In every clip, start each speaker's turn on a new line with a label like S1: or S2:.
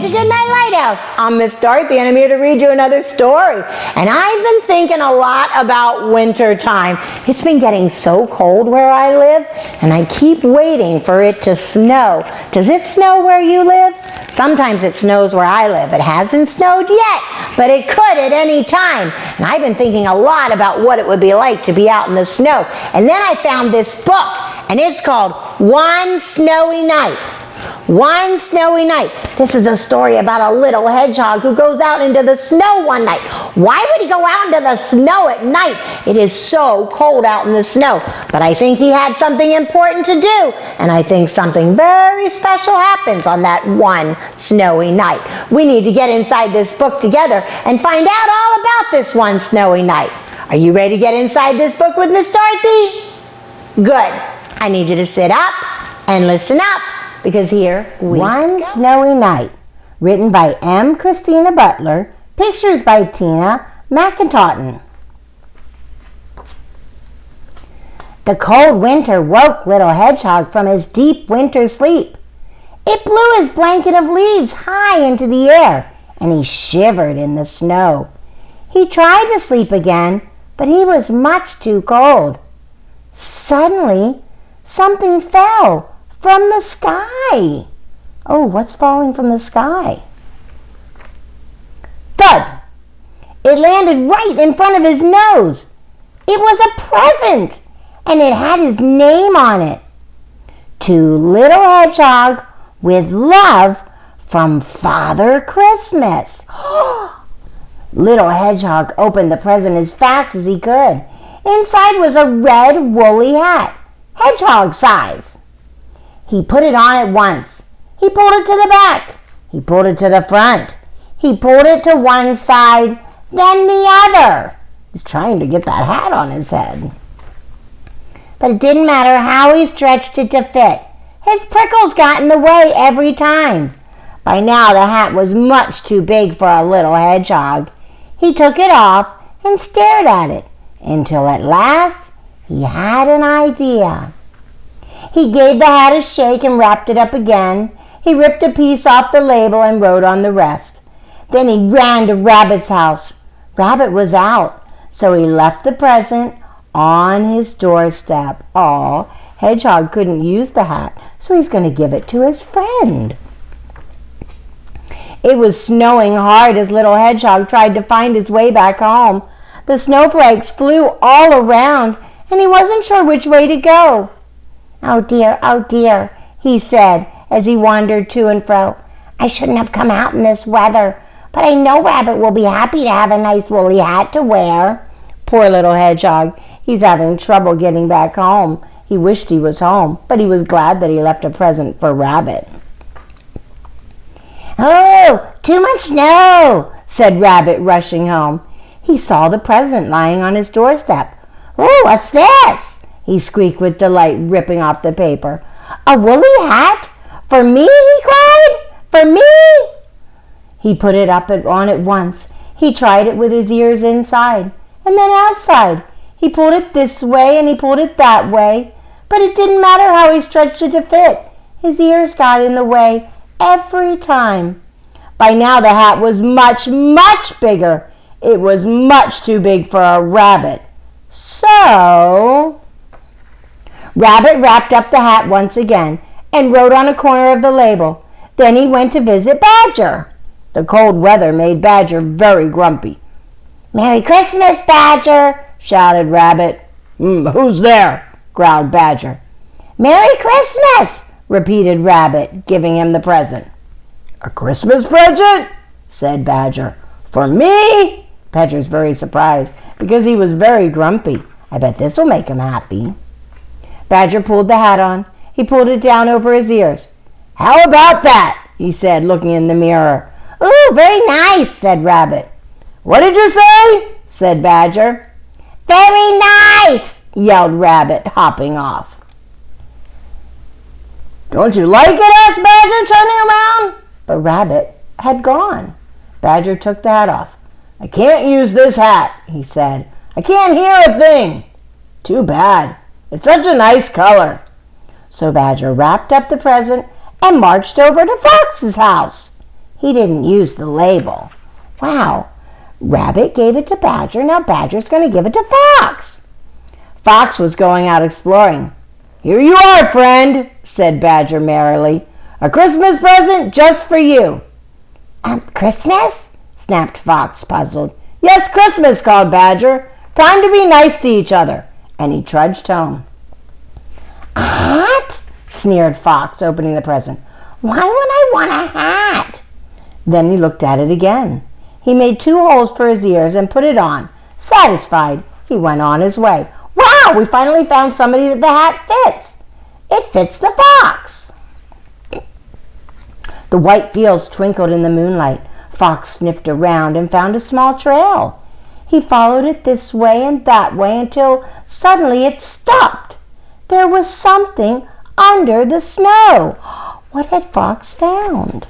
S1: to Goodnight Lighthouse. I'm Miss Dorothy and I'm here to read you another story. And I've been thinking a lot about winter time. It's been getting so cold where I live and I keep waiting for it to snow. Does it snow where you live? Sometimes it snows where I live. It hasn't snowed yet, but it could at any time. And I've been thinking a lot about what it would be like to be out in the snow. And then I found this book and it's called One Snowy Night. One Snowy Night. This is a story about a little hedgehog who goes out into the snow one night. Why would he go out into the snow at night? It is so cold out in the snow. But I think he had something important to do. And I think something very special happens on that one snowy night. We need to get inside this book together and find out all about this one snowy night. Are you ready to get inside this book with Miss Dorothy? Good. I need you to sit up and listen up. Because here we One Snowy Night, written by Christina Butler, pictures by Tina Macnaughton. The cold winter woke Little Hedgehog from his deep winter sleep. It blew his blanket of leaves high into the air, and he shivered in the snow. He tried to sleep again, but he was much too cold. Suddenly, something fell from the sky. Oh, what's falling from the sky? Thud! It landed right in front of his nose. It was a present, and it had his name on it. To Little Hedgehog, with love, from Father Christmas. Little Hedgehog opened the present as fast as he could. Inside was a red woolly hat, hedgehog size. He put it on at once. He pulled it to the back. He pulled it to the front. He pulled it to one side, then the other. He's trying to get that hat on his head. But it didn't matter how he stretched it to fit. His prickles got in the way every time. By now the hat was much too big for a little hedgehog. He took it off and stared at it until at last he had an idea. He gave the hat a shake and wrapped it up again. He ripped a piece off the label and wrote on the rest. Then he ran to Rabbit's house. Rabbit was out, so he left the present on his doorstep. Aw, Hedgehog couldn't use the hat, so he's going to give it to his friend. It was snowing hard as Little Hedgehog tried to find his way back home. The snowflakes flew all around, and he wasn't sure which way to go. Oh dear, he said as he wandered to and fro. I shouldn't have come out in this weather, but I know Rabbit will be happy to have a nice woolly hat to wear. Poor little Hedgehog, he's having trouble getting back home. He wished he was home, but he was glad that he left a present for Rabbit. Oh, too much snow, said Rabbit, rushing home. He saw the present lying on his doorstep. Oh, what's this? He squeaked with delight, ripping off the paper. A woolly hat? For me? He cried. For me? He put it on at once. He tried it with his ears inside and then outside. He pulled it this way and he pulled it that way, but it didn't matter how he stretched it to fit. His ears got in the way every time. By now the hat was much, much bigger. It was much too big for a rabbit. So Rabbit wrapped up the hat once again and wrote on a corner of the label. Then he went to visit Badger. The cold weather made Badger very grumpy. Merry Christmas, Badger, shouted Rabbit. Who's there? Growled Badger. Merry Christmas, repeated Rabbit, giving him the present. A Christmas present? Said Badger. For me? Badger's very surprised because he was very grumpy. I bet this will make him happy. Badger pulled the hat on. He pulled it down over his ears. How about that? He said, looking in the mirror. Ooh, very nice, said Rabbit. What did you say? Said Badger. Very nice, yelled Rabbit, hopping off. Don't you like it? Asked Badger, turning around. But Rabbit had gone. Badger took the hat off. I can't use this hat, he said. I can't hear a thing. Too bad. It's such a nice color. So Badger wrapped up the present and marched over to Fox's house. He didn't use the label. Wow, Rabbit gave it to Badger. Now Badger's going to give it to Fox. Fox was going out exploring. "Here you are, friend," said Badger merrily. "A Christmas present just for you."
S2: Christmas?"
S1: snapped Fox, puzzled. "Yes, Christmas," called Badger. "Time to be nice to each other." And he trudged home.
S2: "A hat?"
S1: sneered Fox, opening the present.
S2: "Why would I want a hat?"
S1: Then he looked at it again. He made 2 holes for his ears and put it on. Satisfied, he went on his way. "Wow, we finally found somebody that the hat fits. It fits the fox." The white fields twinkled in the moonlight. Fox sniffed around and found a small trail. He followed it this way and that way until suddenly it stopped. There was something under the snow. What had Fox found?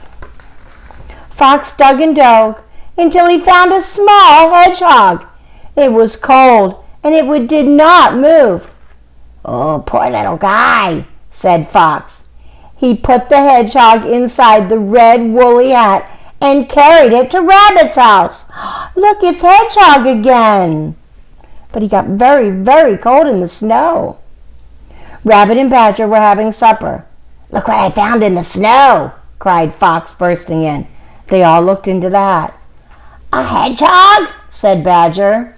S1: Fox dug and dug until he found a small hedgehog. It was cold and it did not move.
S2: "Oh, poor little guy," said Fox.
S1: He put the hedgehog inside the red woolly hat and carried it to Rabbit's house. "Look, it's Hedgehog again." But he got very, very cold in the snow. Rabbit and Badger were having supper.
S2: "Look what I found in the snow,"
S1: cried Fox, bursting in. They all looked into the hat.
S2: "A hedgehog?"
S1: said Badger.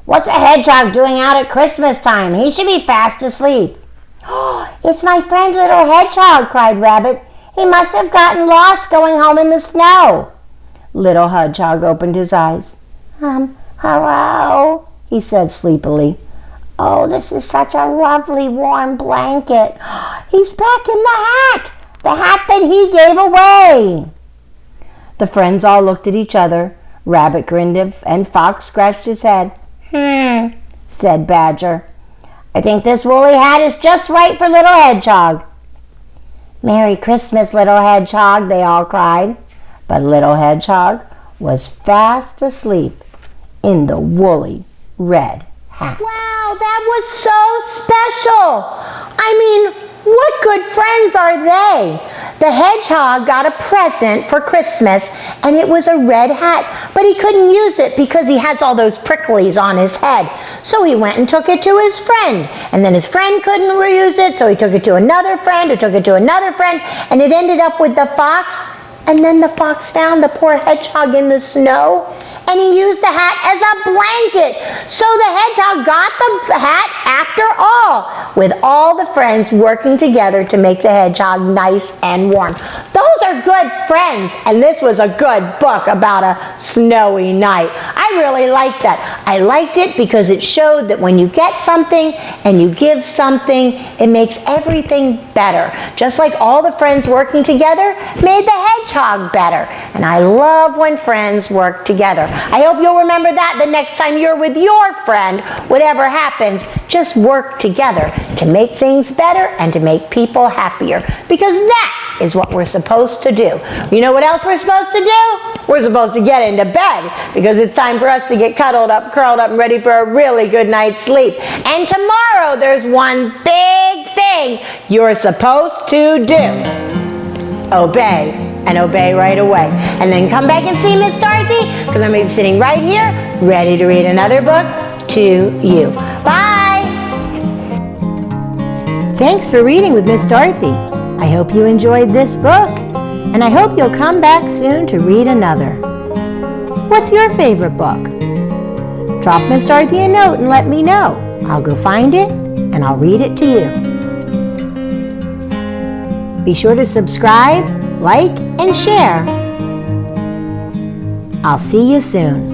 S2: "What's a hedgehog doing out at Christmas time? He should be fast asleep."
S1: "It's my friend Little Hedgehog," cried Rabbit. "He must have gotten lost going home in the snow." Little Hedgehog opened his eyes.
S2: Hello,"
S1: he said sleepily.
S2: "Oh, this is such a lovely warm blanket. He's back in the hat that he gave away."
S1: The friends all looked at each other. Rabbit grinned and Fox scratched his head.
S2: Said Badger. "I think this woolly hat is just right for Little Hedgehog."
S1: "Merry Christmas, Little Hedgehog," they all cried. But Little Hedgehog was fast asleep in the woolly red hat.
S3: Wow, that was so special. I mean, what good friends are they? The hedgehog got a present for Christmas, and it was a red hat, but he couldn't use it because he has all those prickles on his head. So he went and took it to his friend, and then his friend couldn't reuse it, so he took it to another friend, who took it to another friend, and it ended up with the fox. And then the fox found the poor hedgehog in the snow, and he used the hat as a blanket. So the hedgehog got the hat after all, with all the friends working together to make the hedgehog nice and warm. Those are good friends, and this was a good book about a snowy night. I really liked that. I liked it because it showed that when you get something and you give something, it makes everything better. Just like all the friends working together made the hedgehog better. And I love when friends work together. I hope you'll remember that the next time you're with your friend. Whatever happens, just work together to make things better and to make people happier. Because that is what we're supposed to do. You know what else we're supposed to do? We're supposed to get into bed because it's time for us to get cuddled up, curled up, and ready for a really good night's sleep. And tomorrow there's one big thing you're supposed to do. Obey, and obey right away. And then come back and see Miss Dorothy, because I'm going to be sitting right here, ready to read another book to you. Bye!
S1: Thanks for reading with Miss Dorothy. I hope you enjoyed this book, and I hope you'll come back soon to read another. What's your favorite book? Drop Miss Dorothy a note and let me know. I'll go find it, and I'll read it to you. Be sure to subscribe, like, and share. I'll see you soon.